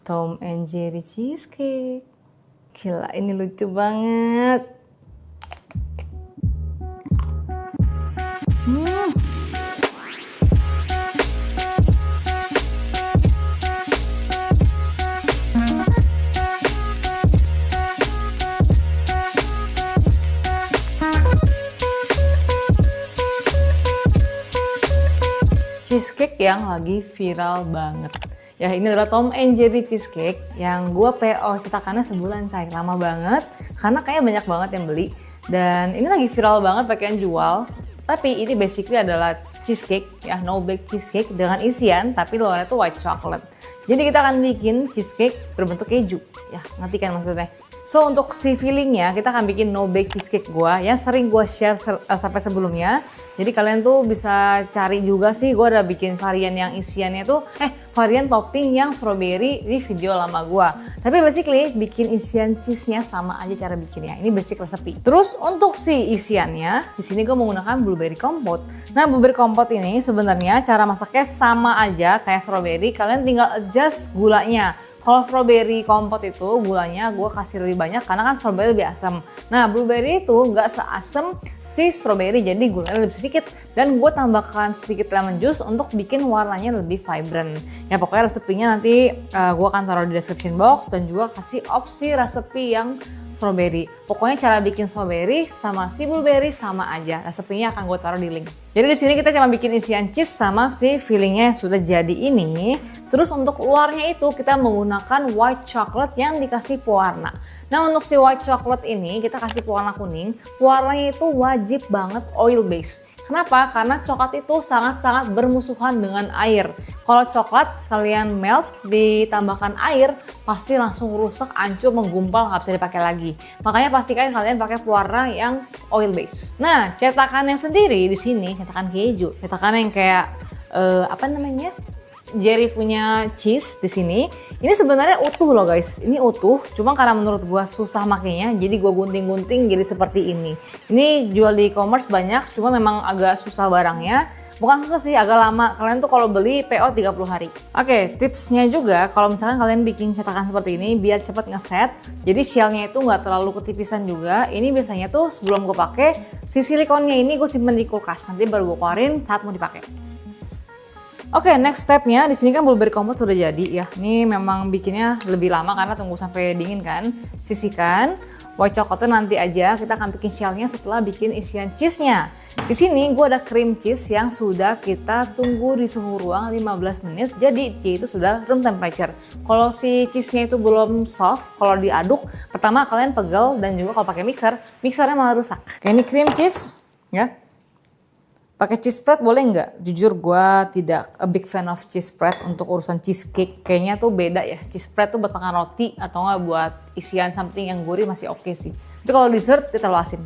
Tom and Jerry cheesecake. Gila, ini lucu banget. Cheesecake yang lagi viral banget. Ya, ini adalah Tom and Jerry cheesecake yang gue PO cetakannya sebulan, say. Lama banget karena kayaknya banyak banget yang beli. Dan ini lagi viral banget pakaian jual. Tapi ini basically adalah cheesecake, ya, no bake cheesecake dengan isian tapi luarnya tuh white chocolate. Jadi kita akan bikin cheesecake berbentuk keju. Ya, ngerti kan maksudnya? So untuk si fillingnya kita akan bikin no bake cheesecake gue yang sering gue share sampai sebelumnya. Jadi kalian tuh bisa cari juga sih, gue udah bikin varian yang isiannya tuh varian topping yang strawberry di video lama gue. Tapi basically bikin isian cheese-nya sama aja cara bikinnya. Ini basic resepi. Terus untuk si isiannya di sini gue menggunakan blueberry kompot. Nah, blueberry kompot ini sebenarnya cara masaknya sama aja kayak strawberry, kalian tinggal adjust gulanya. Kalau strawberry kompot itu gulanya gue kasih lebih banyak karena kan strawberry lebih asam. Nah, blueberry itu nggak seasam si strawberry, jadi gulanya lebih sedikit. Dan gue tambahkan sedikit lemon juice untuk bikin warnanya lebih vibrant. Ya pokoknya resepinya nanti gue akan taruh di description box dan juga kasih opsi resepi yang strawberry. Pokoknya cara bikin strawberry sama si blueberry sama aja. Resepinya akan gue taruh di link. Jadi di sini kita cuma bikin isian cheese sama si fillingnya yang sudah jadi ini. Terus untuk luarnya itu kita menggunakan white chocolate yang dikasih pewarna. Nah, untuk si white chocolate ini kita kasih pewarna kuning. Warnanya itu wajib banget oil base. Kenapa? Karena coklat itu sangat-sangat bermusuhan dengan air. Kalau coklat kalian melt ditambahkan air pasti langsung rusak, hancur, menggumpal, nggak bisa dipakai lagi. Makanya pastikan kalian pakai pewarna yang oil base. Nah, cetakannya sendiri di sini cetakan keju, cetakan yang kayak Jerry punya cheese di sini. Ini sebenarnya utuh loh guys. Ini utuh, cuma karena menurut gua susah makainya, jadi gua gunting-gunting jadi seperti ini. Ini jual di e-commerce banyak, cuma memang agak susah barangnya. Bukan susah sih, agak lama. Kalian tuh kalau beli PO 30 hari. Oke, tipsnya juga kalau misalkan kalian bikin cetakan seperti ini biar cepet ngeset. Jadi shellnya itu nggak terlalu ketipisan juga. Ini biasanya tuh sebelum gue pakai si silikonnya ini gue simpen di kulkas. Nanti baru gue keluarin saat mau dipakai. Oke, next stepnya di sini kan blueberry kompot sudah jadi ya. Ini memang bikinnya lebih lama karena tunggu sampai dingin kan. Sisihkan. White chocolate nanti aja, kita akan bikin shellnya setelah bikin isian cheese-nya. Di sini gue ada cream cheese yang sudah kita tunggu di suhu ruang 15 menit. Jadi dia itu sudah room temperature. Kalau si cheese-nya itu belum soft, kalau diaduk, pertama kalian pegel dan juga kalau pakai mixernya malah rusak. Oke, ini cream cheese ya. Pakai cheese spread boleh nggak? Jujur gue tidak a big fan of cheese spread untuk urusan cheesecake. Kayaknya tuh beda ya. Cheese spread tuh buat makan roti atau nggak buat isian something yang gurih masih oke sih. Tapi kalau dessert kita terlalu asin.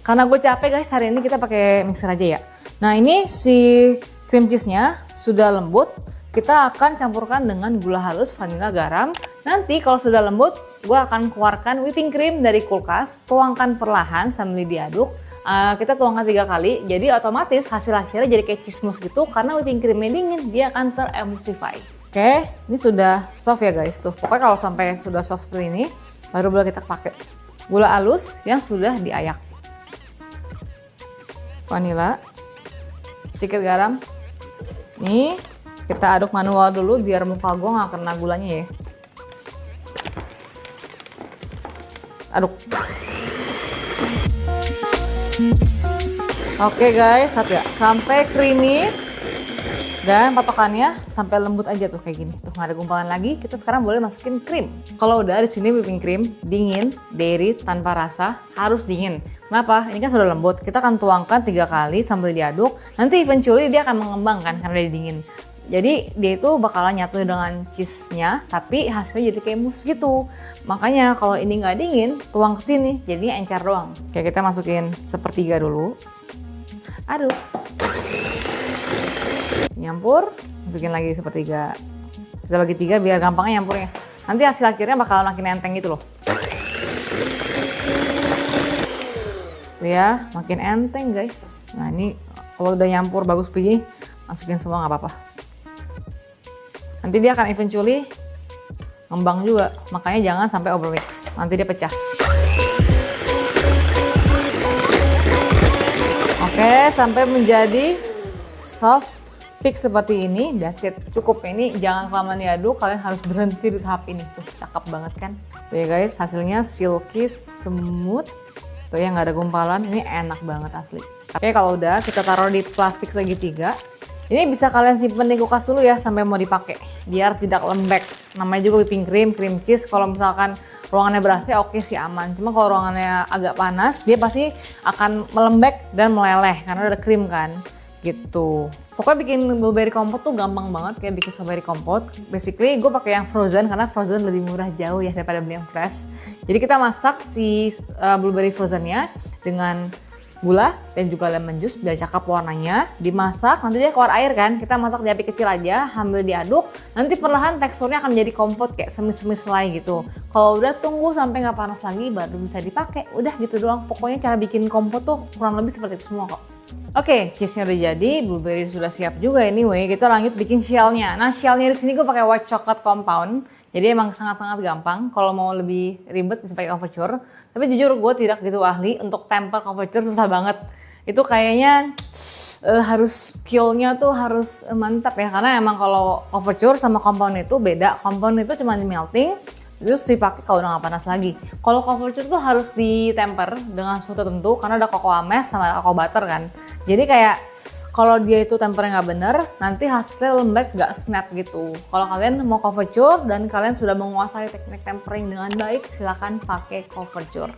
Karena gue capek guys, hari ini kita pakai mixer aja ya. Nah, ini si cream cheese-nya sudah lembut. Kita akan campurkan dengan gula halus, vanila, garam. Nanti kalau sudah lembut, gue akan keluarkan whipping cream dari kulkas. Tuangkan perlahan sambil diaduk. Kita tuangkan 3 kali, jadi otomatis hasil akhirnya jadi kayak cheese mousse gitu karena whipping creamnya dingin, dia akan teremulsify. Oke, ini sudah soft ya guys tuh. Pokoknya kalau sampai sudah soft seperti ini, baru boleh kita pakai gula halus yang sudah diayak. Vanila, sedikit garam. Nih, kita aduk manual dulu biar muka gue nggak kena gulanya ya. Aduk. Oke guys, lihat ya, sampai creamy dan patokannya sampai lembut aja tuh kayak gini. Tuh nggak ada gumpalan lagi. Kita sekarang boleh masukin krim. Kalau udah di sini whipping cream dingin, dairy tanpa rasa harus dingin. Kenapa? Ini kan sudah lembut. Kita akan tuangkan 3 kali sambil diaduk. Nanti eventually dia akan mengembang kan karena dia dingin. Jadi dia itu bakalan nyatu dengan cheese-nya, tapi hasilnya jadi kayak mousse gitu. Makanya kalau ini nggak dingin, tuang ke sini, jadi encer doang. Oke, kita masukin 1/3 dulu. Aduk. Nyampur, masukin lagi 1/3. Kita bagi 3 biar gampangnya nyampurnya. Nanti hasil akhirnya bakalan makin enteng gitu loh. Tuh ya, makin enteng guys. Nah ini kalau udah nyampur bagus begini, masukin semua nggak apa-apa. Nanti dia akan eventually ngembang juga. Makanya jangan sampai overmix, nanti dia pecah. Oke, sampai menjadi soft peak seperti ini. That's it, cukup. Ini jangan kelamaan diaduk, kalian harus berhenti di tahap ini. Tuh, cakep banget kan? Tuh ya guys, hasilnya silky, smooth. Tuh ya, nggak ada gumpalan, ini enak banget asli. Oke, kalau udah kita taruh di plastik segitiga. Ini bisa kalian simpen di kulkas dulu ya sampai mau dipakai, biar tidak lembek. Namanya juga whipping cream, cream cheese. Kalau misalkan ruangannya ber-AC oke sih aman. Cuma kalau ruangannya agak panas, dia pasti akan melembek dan meleleh karena ada krim kan. Gitu. Pokoknya bikin blueberry kompot tuh gampang banget kayak bikin strawberry kompot. Basically gue pakai yang frozen karena frozen lebih murah jauh ya daripada beli yang fresh. Jadi kita masak si blueberry frozennya dengan gula dan juga lemon juice biar cakep warnanya. Dimasak, nanti dia keluar air kan. Kita masak di api kecil aja, sambil diaduk. Nanti perlahan teksturnya akan menjadi kompot kayak semis-semis selai gitu. Kalau udah tunggu sampai nggak panas lagi baru bisa dipakai. Udah gitu doang. Pokoknya cara bikin kompot tuh kurang lebih seperti itu semua kok. Oke, cheese-nya udah jadi, blueberry sudah siap juga anyway. Kita lanjut bikin shell-nya. Nah, shell-nya di sini gue pakai white chocolate compound. Jadi emang sangat-sangat gampang. Kalau mau lebih ribet bisa pakai couverture. Tapi jujur gue tidak gitu ahli untuk temper couverture, susah banget. Itu kayaknya harus skill-nya tuh harus mantap ya. Karena emang kalau couverture sama compound itu beda. Compound itu cuma di melting, terus dipakai kalau udah nggak panas lagi. Kalau couverture tuh harus ditemper dengan suhu tertentu karena ada cocoa mash sama ada cocoa butter kan. Jadi kayak kalau dia itu tempernya nggak bener, nanti hasilnya lembek nggak snap gitu. Kalau kalian mau couverture dan kalian sudah menguasai teknik tempering dengan baik, silakan pakai couverture.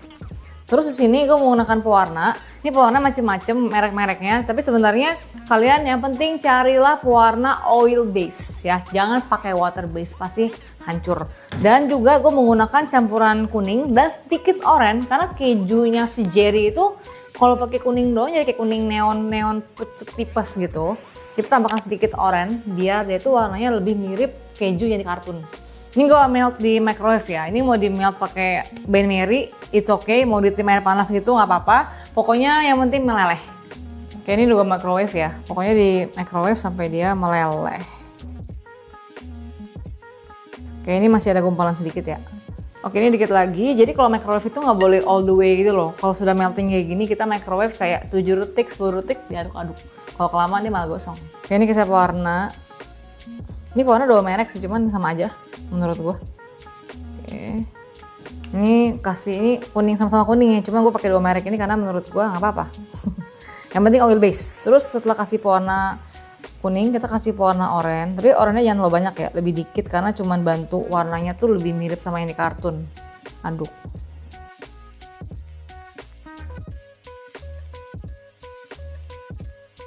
Terus di sini gue menggunakan pewarna. Ini pewarna macem-macem merek-mereknya, tapi sebenarnya kalian yang penting carilah pewarna oil base ya. Jangan pakai water base, pasti hancur. Dan juga gue menggunakan campuran kuning dan sedikit oranye karena kejunya si Jerry itu kalau pakai kuning doang jadi kayak kuning neon pucet tipes gitu. Kita tambahkan sedikit oranye biar dia tuh warnanya lebih mirip keju yang di kartun. Ini gue melt di microwave ya. Ini mau di melt pakai Ben Mary, it's okay. Mau di tim air panas gitu nggak apa-apa. Pokoknya yang penting meleleh. Oke, ini juga microwave ya. Pokoknya di microwave sampai dia meleleh. Oke, ini masih ada gumpalan sedikit ya. Oke, ini dikit lagi. Jadi kalau microwave itu nggak boleh all the way gitu loh. Kalau sudah melting kayak gini, kita microwave kayak 7 detik, 10 detik diaduk-aduk. Kalau kelamaan dia malah gosong. Oke, ini kita pewarna. Ini pewarna 2 merek sih, cuman sama aja menurut gua. Oke. Ini kuning sama-sama kuning ya. Cuma gue pakai 2 merek ini karena menurut gua nggak apa-apa. Yang penting oil base. Terus setelah kasih pewarna kuning, kita kasih pewarna oranye. Tapi oranye jangan terlalu banyak ya, lebih dikit karena cuman bantu warnanya tuh lebih mirip sama yang di kartun. Aduk.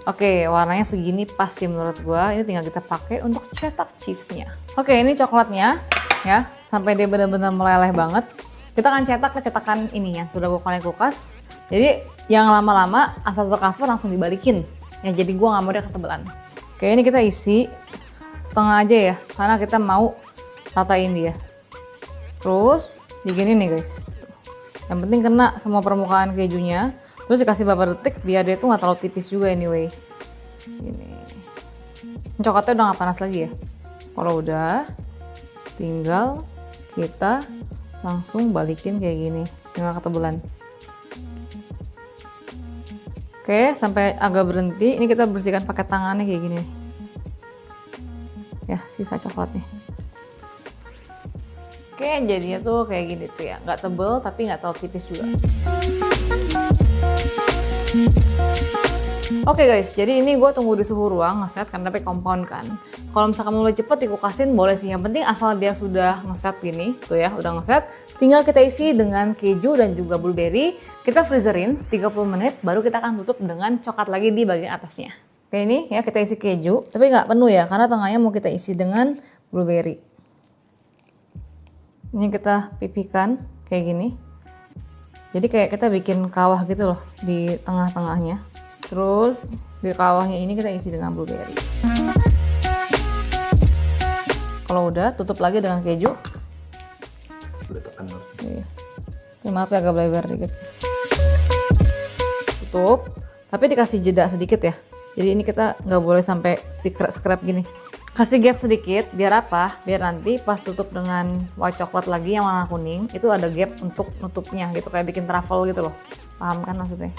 Oke, warnanya segini pas sih menurut gua. Ini tinggal kita pakai untuk cetak cheese-nya. Oke, ini coklatnya ya, sampai dia benar-benar meleleh banget. Kita akan cetak ke cetakan ini yang sudah gua konek kulkas. Jadi yang lama-lama asal tercover langsung dibalikin. Ya, jadi gua nggak mau dia ketebalan. Oke, ini kita isi setengah aja ya, karena kita mau ratain dia. Terus digini nih guys. Yang penting kena semua permukaan kejunya. Terus dikasih beberapa detik biar dia tuh nggak terlalu tipis juga anyway. Gini. Ini coklatnya udah nggak panas lagi ya. Kalau udah, tinggal kita langsung balikin kayak gini dengan ketebalan. Oke, sampai agak berhenti. Ini kita bersihkan pakai tangannya kayak gini. Ya, sisa coklatnya. Oke, jadinya tuh kayak gini tuh ya. Nggak tebel tapi nggak terlalu tipis juga. Oke guys, jadi ini gue tunggu di suhu ruang ngeset karena pakai compound kan. Kalau misalkan mau lebih cepet dikukasin boleh sih. Yang penting asal dia sudah ngeset gini, tuh ya udah ngeset. Tinggal kita isi dengan keju dan juga blueberry. Kita freezerin 30 menit, baru kita akan tutup dengan coklat lagi di bagian atasnya. Oke, ini ya kita isi keju, tapi nggak penuh ya, karena tengahnya mau kita isi dengan blueberry. Ini kita pipihkan kayak gini. Jadi kayak kita bikin kawah gitu loh di tengah-tengahnya. Terus di kawahnya ini kita isi dengan blueberry. Kalau udah, tutup lagi dengan keju. Udah tekan harus. Iya. Oke, maaf ya agak lebar dikit. Tutup, tapi dikasih jeda sedikit ya. Jadi ini kita nggak boleh sampai di scrap gini. Kasih gap sedikit, biar apa? Biar nanti pas tutup dengan white coklat lagi yang warna kuning, itu ada gap untuk nutupnya gitu, kayak bikin truffle gitu loh. Paham kan maksudnya?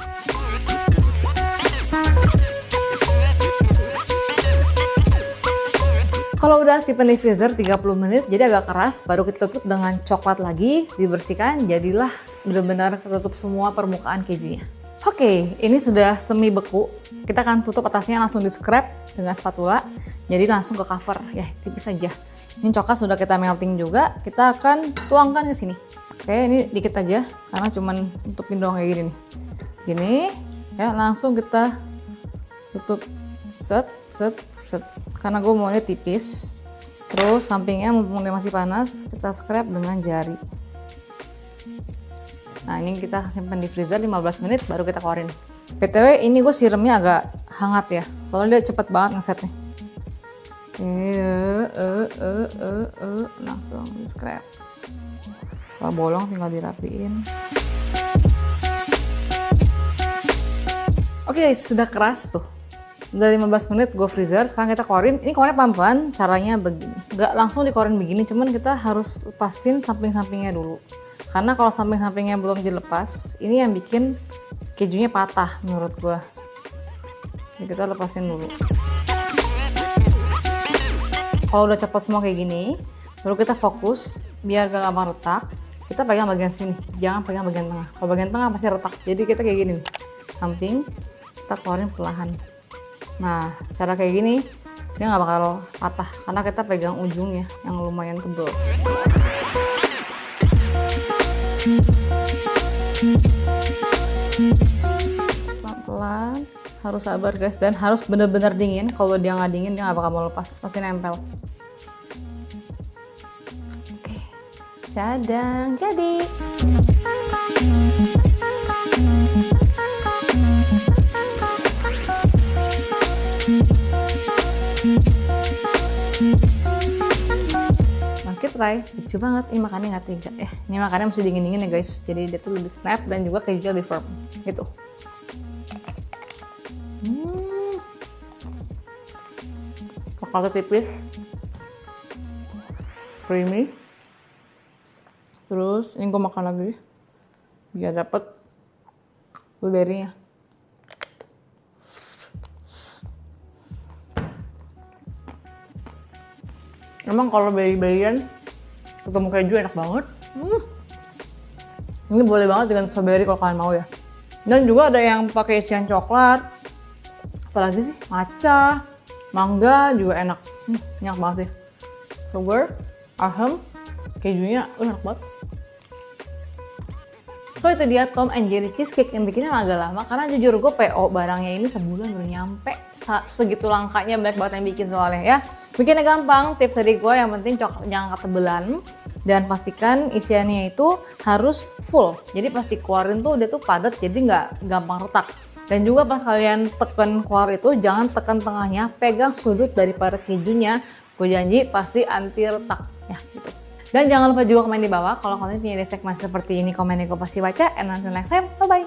Kalau udah simpen di freezer 30 menit, jadi agak keras, baru kita tutup dengan coklat lagi, dibersihkan, jadilah benar-benar tertutup semua permukaan kejunya. Oke, ini sudah semi beku. Kita akan tutup atasnya langsung di scrap dengan spatula. Jadi langsung ke cover, ya tipis saja. Ini coklat sudah kita melting juga. Kita akan tuangkan ke sini. Oke, ini dikit aja karena cuman tutupin doang kayak gini nih. Gini, ya langsung kita tutup set. Karena gue maunya tipis. Terus sampingnya mumpung dia masih panas, kita scrap dengan jari. Nah ini kita simpan di freezer 15 menit baru kita keluarin. BTW ini gue siramnya agak hangat ya, soalnya dia cepet banget ngesetnya. Langsung di scrap. Kalau bolong tinggal dirapiin. Oke, sudah keras tuh. Udah 15 menit gue freezer, sekarang kita keluarin. Ini keluarnya pelan-pelan, caranya begini. Gak langsung dikeluarin begini, cuman kita harus lepasin samping-sampingnya dulu. Karena kalau samping-sampingnya belum dilepas, ini yang bikin kejunya patah menurut gue. Jadi kita lepasin dulu. Kalau udah cepet semua kayak gini, baru kita fokus biar gak gampang retak. Kita pegang bagian sini, jangan pegang bagian tengah. Kalau bagian tengah pasti retak. Jadi kita kayak gini nih, samping, kita keluarin perlahan. Nah, cara kayak gini dia nggak bakal patah karena kita pegang ujungnya yang lumayan tebal. Pelan-pelan, harus sabar guys, dan harus benar-benar dingin. Kalau dia nggak dingin dia nggak bakal mau lepas, pasti nempel. Oke, cadang jadi. Market try, lucu banget. Ini makannya nggak tega. Ini makannya mesti dingin-dingin ya guys. Jadi dia tuh lebih snap dan juga kejunya lebih firm gitu. Coklatnya tipis, creamy. Terus ini gue makan lagi biar dapet blueberry-nya. Emang kalau berry-berryan ketemu keju enak banget. Ini boleh banget dengan strawberry kalau kalian mau ya. Dan juga ada yang pakai isian coklat. Apalagi sih? Matcha, mangga juga enak. Enak banget sih. Sugar, asam, kejunya enak banget. So itu dia Tom and Jerry cheesecake yang bikinnya agak lama karena jujur gue PO barangnya ini sebulan baru nyampe. Segitu langkanya, banyak banget yang bikin soalnya ya. Bikinnya gampang, tips dari gue yang penting coklat jangan ketebelan dan pastikan isiannya itu harus full. Jadi pasti keluarin tuh dia tuh padat jadi nggak gampang retak. Dan juga pas kalian tekan keluar itu jangan tekan tengahnya, pegang sudut daripada kejunya. Gue janji pasti anti retak ya gitu. Dan jangan lupa juga komen di bawah kalau kalian punya ide segmen seperti ini, komennya gue pasti baca. And until next time, bye-bye!